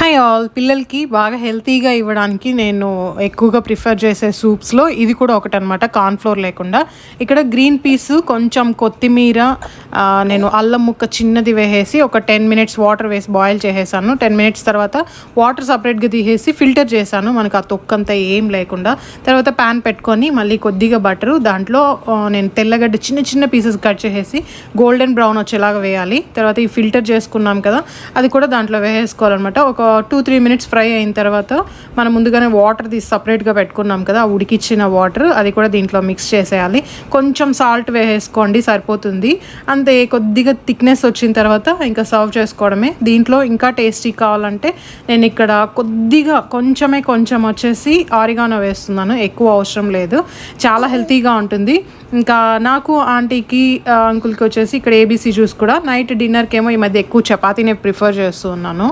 Hi all. పిల్లలకి బాగా హెల్తీగా ఇవ్వడానికి నేను ఎక్కువగా ప్రిఫర్ చేసే సూప్స్లో ఇది కూడా ఒకటనమాట, కార్న్ఫ్లోర్ లేకుండా. ఇక్కడ గ్రీన్ పీస్, కొంచెం కొత్తిమీర, నేను అల్లం ముక్క చిన్నది వేసేసి ఒక 10 minutes వాటర్ వేసి బాయిల్ చేసేసాను. 10 minutes తర్వాత వాటర్ సపరేట్గా తీసేసి ఫిల్టర్ చేశాను, మనకు ఆ తొక్కంతా ఏం లేకుండా. తర్వాత ప్యాన్ పెట్టుకొని మళ్ళీ కొద్దిగా బటరు, దాంట్లో నేను తెల్లగడ్డ చిన్న చిన్న పీసెస్ కట్ చేసేసి గోల్డెన్ బ్రౌన్ వచ్చేలాగా వేయాలి. తర్వాత ఈ ఫిల్టర్ చేసుకున్నాం కదా, అది కూడా దాంట్లో వేసేసుకోవాలన్నమాట. ఒక 2-3 minutes ఫ్రై అయిన తర్వాత మనం ముందుగానే వాటర్ తీసి సపరేట్గా పెట్టుకున్నాం కదా, ఆ ఉడికిచ్చిన వాటర్ అది కూడా దీంట్లో మిక్స్ చేసేయాలి. కొంచెం సాల్ట్ వేసేసుకోండి, సరిపోతుంది. అంతే, కొద్దిగా థిక్నెస్ వచ్చిన తర్వాత ఇంకా సర్వ్ చేసుకోవడమే. దీంట్లో ఇంకా టేస్టీ కావాలంటే నేను ఇక్కడ కొద్దిగా కొంచెం వచ్చేసి ఆరిగానో వేస్తున్నాను, ఎక్కువ అవసరం లేదు. చాలా హెల్తీగా ఉంటుంది. ఇంకా నాకు, ఆంటీకి, అంకుల్కి వచ్చేసి ఇక్కడ ఏబీసీ జ్యూస్ కూడా. నైట్ డిన్నర్కి ఏమో ఈ మధ్య ఎక్కువ చపాతీనే ప్రిఫర్ చేస్తూ ఉన్నాను.